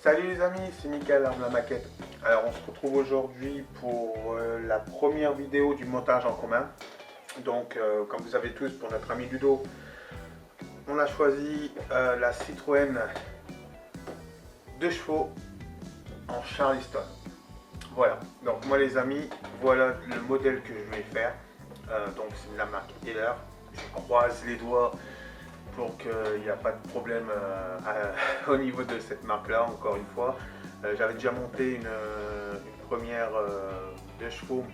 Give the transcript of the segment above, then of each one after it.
Salut les amis, c'est Mickaël de la maquette. Alors on se retrouve aujourd'hui pour la première vidéo du montage en commun. Donc comme vous savez tous, pour notre ami Ludo, on a choisi la Citroën 2 chevaux en Charleston. Voilà, donc moi les amis, voilà le modèle que je vais faire. Donc c'est de la marque Heller. Je croise les doigts pour qu'il n'y a pas de problème au niveau de cette marque là, encore une fois. J'avais déjà monté une première 2 chevaux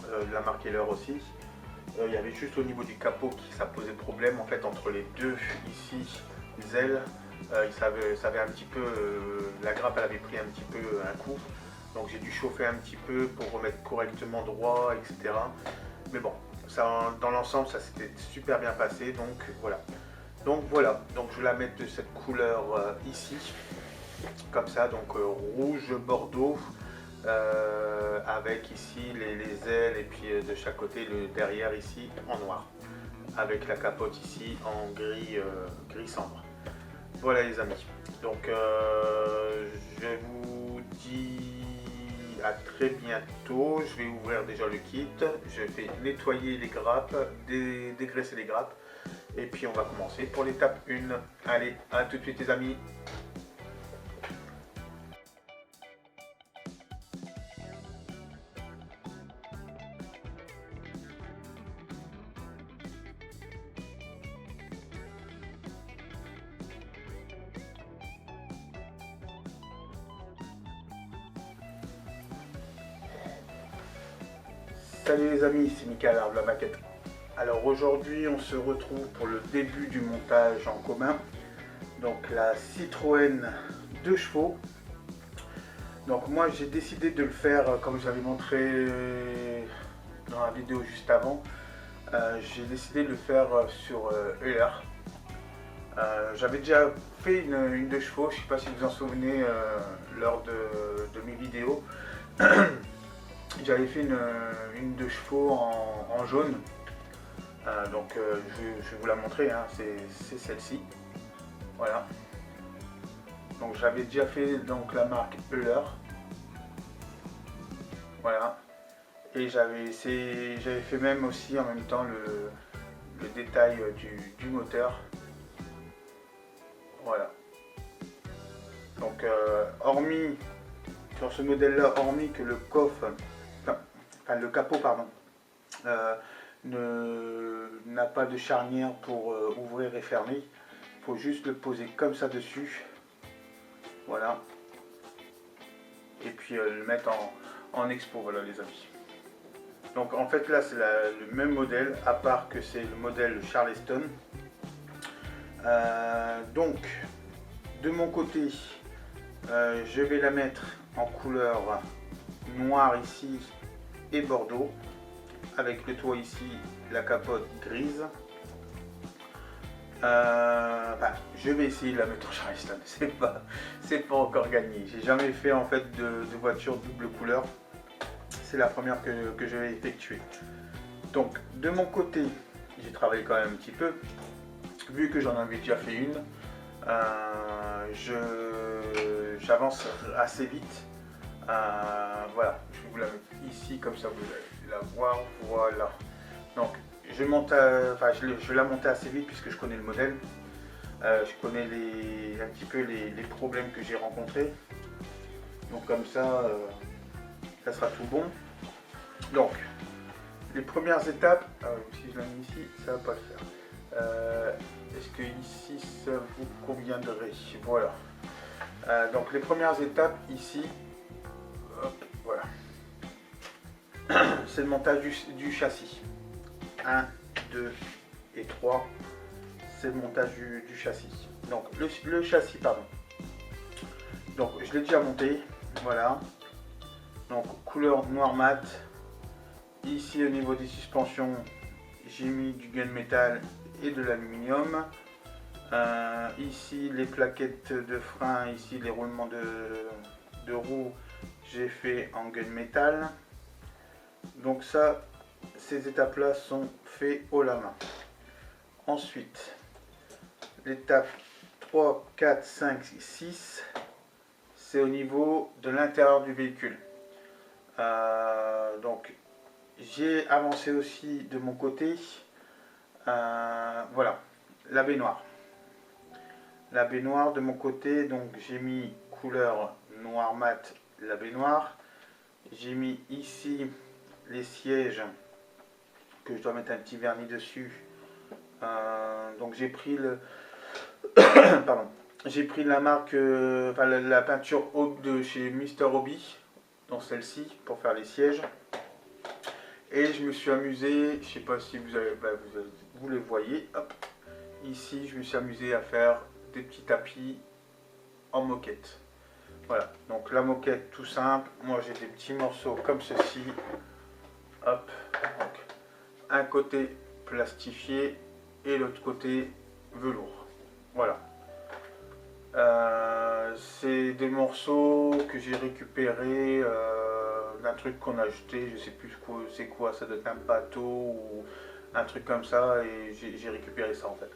de la marque Heller aussi. Il y avait juste au niveau du capot qui ça posait problème en fait entre les deux ici ailes. Ça avait un petit peu, la grappe elle avait pris un petit peu un coup. Donc j'ai dû chauffer un petit peu pour remettre correctement droit, etc. Mais bon, ça, dans l'ensemble ça s'était super bien passé, donc voilà. Donc je vais la mettre de cette couleur ici, comme ça, donc rouge bordeaux, avec ici les ailes et puis de chaque côté le derrière ici en noir, avec la capote ici en gris, gris sambre. Voilà les amis, donc je vous dis à très bientôt. Je vais ouvrir déjà le kit, je vais nettoyer les grappes, dégraisser les grappes. Et puis on va commencer pour l'étape 1. Allez, à tout de suite les amis. Salut les amis, c'est Mickaël de la maquette. Alors aujourd'hui on se retrouve pour le début du montage en commun. Donc la Citroën 2 chevaux. Donc moi j'ai décidé de le faire comme j'avais montré dans la vidéo juste avant. J'ai décidé de le faire sur Euler. J'avais déjà fait une 2 chevaux, je ne sais pas si vous en souvenez lors de mes vidéos. J'avais fait une 2 chevaux en jaune. Donc je vais vous la montrer, hein. C'est celle-ci. Voilà. Donc j'avais déjà fait donc la marque Euler. Voilà. Et j'avais fait même aussi en même temps le détail du moteur. Voilà. Donc hormis sur ce modèle là, hormis que le coffre, enfin le capot pardon, n'a pas de charnière pour ouvrir et fermer. Il faut juste le poser comme ça dessus. Voilà. Et puis le mettre en expo, voilà les amis. Donc en fait là c'est le même modèle, à part que c'est le modèle Charleston. Donc de mon côté, je vais la mettre en couleur noire ici et bordeaux, avec le toit ici, la capote grise. Je vais essayer de la mettre en Charleston, c'est pas encore gagné. J'ai jamais fait en fait de voiture double couleur. C'est la première que je vais effectuer. Donc de mon côté, j'ai travaillé quand même un petit peu, vu que j'en avais déjà fait une. J'avance assez vite. Voilà, je vais vous la mettre ici, comme ça vous allez la voir. Voilà. Donc je vais la monter assez vite puisque je connais le modèle. Je connais un petit peu les problèmes que j'ai rencontrés. Donc comme ça, ça sera tout bon. Donc les premières étapes, si je la mets ici, ça va pas le faire. Est-ce que ici ça vous conviendrait? Voilà. Donc les premières étapes ici, hop, voilà. C'est le montage du châssis. 1, 2 et 3. C'est le montage du châssis. Donc le châssis, pardon. Donc je l'ai déjà monté. Voilà. Donc couleur noir mat. Ici au niveau des suspensions, j'ai mis du gunmetal et de l'aluminium. Ici les plaquettes de frein, ici les roulements de roues, j'ai fait en gunmetal. Donc ça, ces étapes là sont faites au la main. Ensuite, l'étape 3, 4, 5, 6, c'est au niveau de l'intérieur du véhicule. Donc j'ai avancé aussi de mon côté. Voilà, la baignoire. La baignoire de mon côté, donc j'ai mis couleur noir mat la baignoire. J'ai mis ici les sièges que je dois mettre un petit vernis dessus. Donc j'ai pris le pardon, j'ai pris la marque enfin la peinture de chez Mr Hobby, dans celle-ci pour faire les sièges. Et je me suis amusé, je sais pas si vous avez, vous les voyez, hop, ici je me suis amusé à faire des petits tapis en moquette. Voilà, donc la moquette tout simple, moi j'ai des petits morceaux comme ceci, hop, donc un côté plastifié et l'autre côté velours. Voilà. C'est des morceaux que j'ai récupérés d'un truc qu'on a acheté, je sais plus c'est quoi, ça doit être un bateau ou un truc comme ça, et j'ai récupéré ça en fait.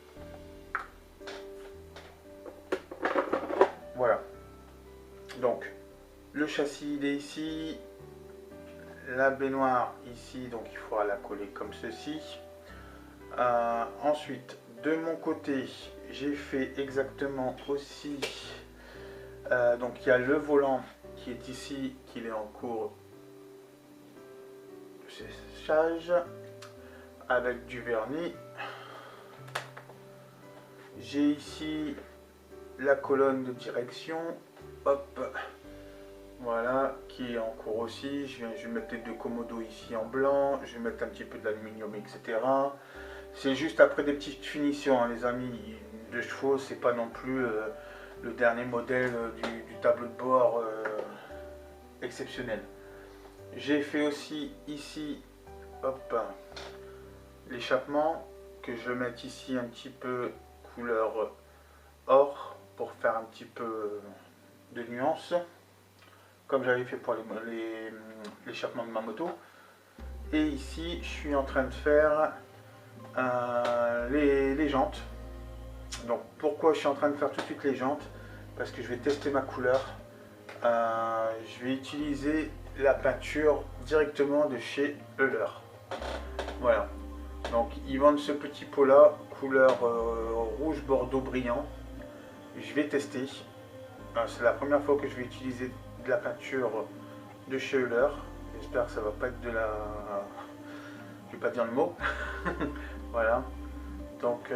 Voilà. Donc le châssis il est ici, la baignoire ici, donc il faudra la coller comme ceci. Ensuite de mon côté j'ai fait exactement aussi, donc il y a le volant qui est ici, qui est en cours de séchage avec du vernis. J'ai ici la colonne de direction, hop, voilà, qui est en cours aussi. Je vais mettre les deux commodos ici en blanc, je vais mettre un petit peu d'aluminium, etc. C'est juste après des petites finitions, hein, les amis. De chevaux, c'est pas non plus le dernier modèle du tableau de bord exceptionnel. J'ai fait aussi ici, hop, l'échappement que je vais mettre ici un petit peu couleur or pour faire un petit peu de nuance, comme j'avais fait pour l'échappement de ma moto. Et ici, je suis en train de faire les jantes. Donc pourquoi je suis en train de faire tout de suite les jantes? Parce que je vais tester ma couleur. Je vais utiliser la peinture directement de chez Euler. Voilà. Donc ils vendent ce petit pot là, couleur rouge bordeaux brillant. Je vais tester. C'est la première fois que je vais utiliser de la peinture de chez Euler. J'espère que ça va pas être de la... Je vais pas dire le mot. Voilà. Donc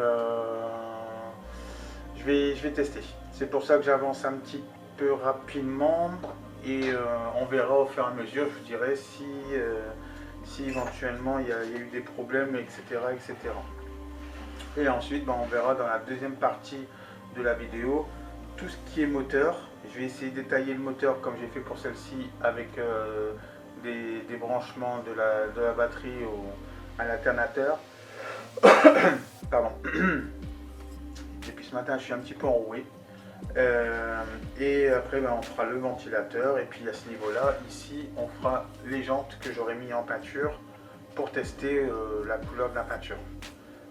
je vais tester. C'est pour ça que j'avance un petit peu rapidement et on verra au fur et à mesure. Je vous dirai si éventuellement il y a eu des problèmes, etc. etc. Et ensuite on verra dans la deuxième partie de la vidéo tout ce qui est moteur. Je vais essayer de détailler le moteur comme j'ai fait pour celle-ci avec des branchements de la batterie à l'alternateur. Pardon. Depuis ce matin je suis un petit peu enroué. Et après on fera le ventilateur, et puis à ce niveau là ici on fera les jantes que j'aurais mis en peinture pour tester la couleur de la peinture.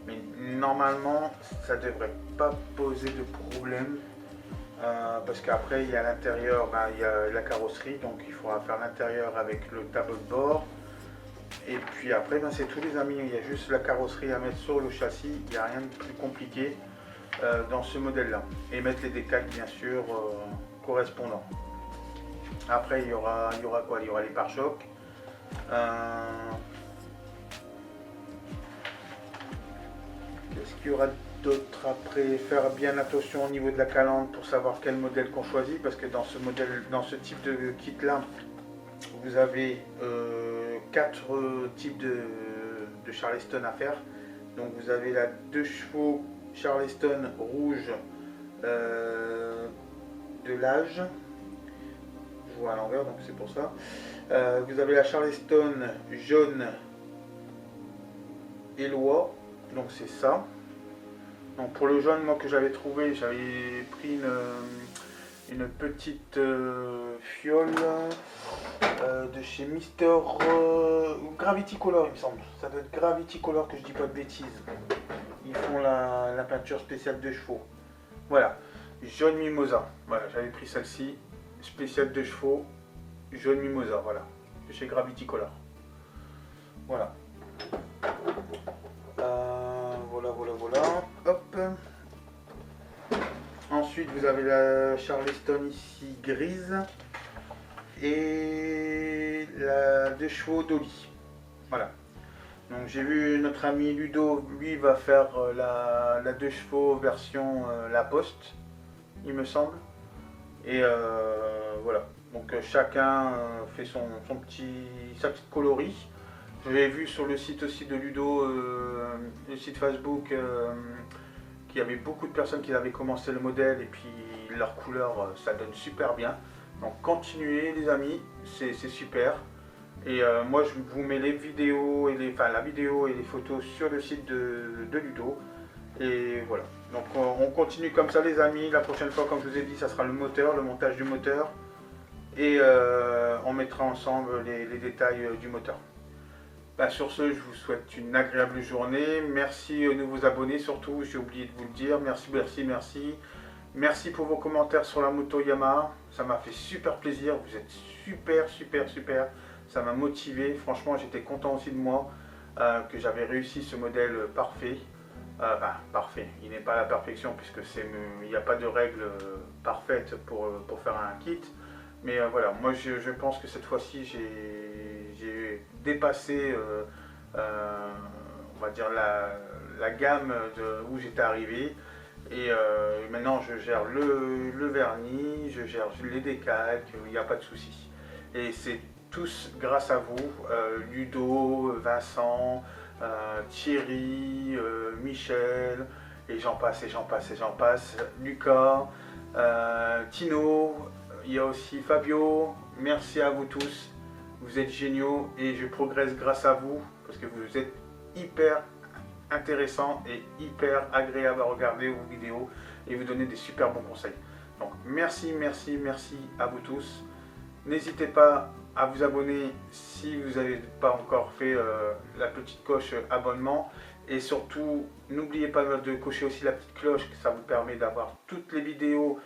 Mais normalement ça devrait pas poser de problème parce qu'après il y a l'intérieur, il y a la carrosserie, donc il faudra faire l'intérieur avec le tableau de bord. Et puis après c'est tout les amis, il y a juste la carrosserie à mettre sur le châssis, il n'y a rien de plus compliqué dans ce modèle là, et mettre les décals bien sûr correspondants. Après il y aura quoi, il y aura les pare-chocs, qu'est-ce qu'il y aura d'autre après? Faire bien attention au niveau de la calandre pour savoir quel modèle qu'on choisit, parce que dans ce type de kit là vous avez 4 types de Charleston à faire. Donc vous avez la 2 chevaux Charleston rouge de l'âge, je vois à l'envers donc c'est pour ça. Vous avez la Charleston jaune Eloi, donc c'est ça. Donc pour le jaune, moi que j'avais trouvé, j'avais pris une petite fiole de chez Mister Gravity Color, il me semble. Ça doit être Gravity Color, que je dis pas de bêtises. Ils font la peinture spéciale de chevaux. Voilà, jaune mimosa. Voilà, j'avais pris celle-ci. spécial de chevaux, jaune mimosa, voilà, de chez Gravity Color. Voilà. Voilà. Hop. Ensuite, vous avez la Charleston ici grise et la 2 chevaux Dolly. Voilà. Donc j'ai vu notre ami Ludo, lui va faire la 2 chevaux version La Poste, il me semble. Et voilà. Donc chacun fait sa petite coloris. J'avais vu sur le site aussi de Ludo, le site Facebook, qu'il y avait beaucoup de personnes qui avaient commencé le modèle et puis leur couleur, ça donne super bien. Donc continuez les amis, c'est super. Et moi je vous mets les vidéos, la vidéo et les photos sur le site de Ludo. Et voilà. Donc on continue comme ça les amis. La prochaine fois, comme je vous ai dit, ça sera le moteur, le montage du moteur. Et on mettra ensemble les détails du moteur. Bah, sur ce, je vous souhaite une agréable journée. Merci aux nouveaux abonnés, surtout, j'ai oublié de vous le dire. Merci, merci, merci. Merci pour vos commentaires sur la moto Yamaha. Ça m'a fait super plaisir. Vous êtes super, super, super. Ça m'a motivé. Franchement, j'étais content aussi de moi que j'avais réussi ce modèle parfait. Parfait. Il n'est pas à la perfection puisque il n'y a pas de règle parfaite pour faire un kit. Mais voilà, moi je pense que cette fois-ci j'ai dépassé on va dire la gamme où j'étais arrivé. Et maintenant je gère le vernis, je gère les décalques, il n'y a pas de souci. Et c'est tous grâce à vous, Ludo, Vincent, Thierry, Michel, et j'en passe, et j'en passe, et j'en passe, Lucas, Tino, il y a aussi Fabio. Merci à vous tous, vous êtes géniaux et je progresse grâce à vous parce que vous êtes hyper intéressant et hyper agréable à regarder vos vidéos et vous donner des super bons conseils. Donc merci, merci, merci à vous tous. N'hésitez pas à vous abonner si vous n'avez pas encore fait la petite coche abonnement. Et surtout, n'oubliez pas de cocher aussi la petite cloche, que ça vous permet d'avoir toutes les vidéos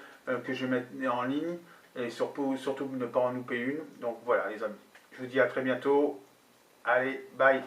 que je mets en ligne. Et surtout ne pas en louper une. Donc voilà les amis, je vous dis à très bientôt. Allez, bye.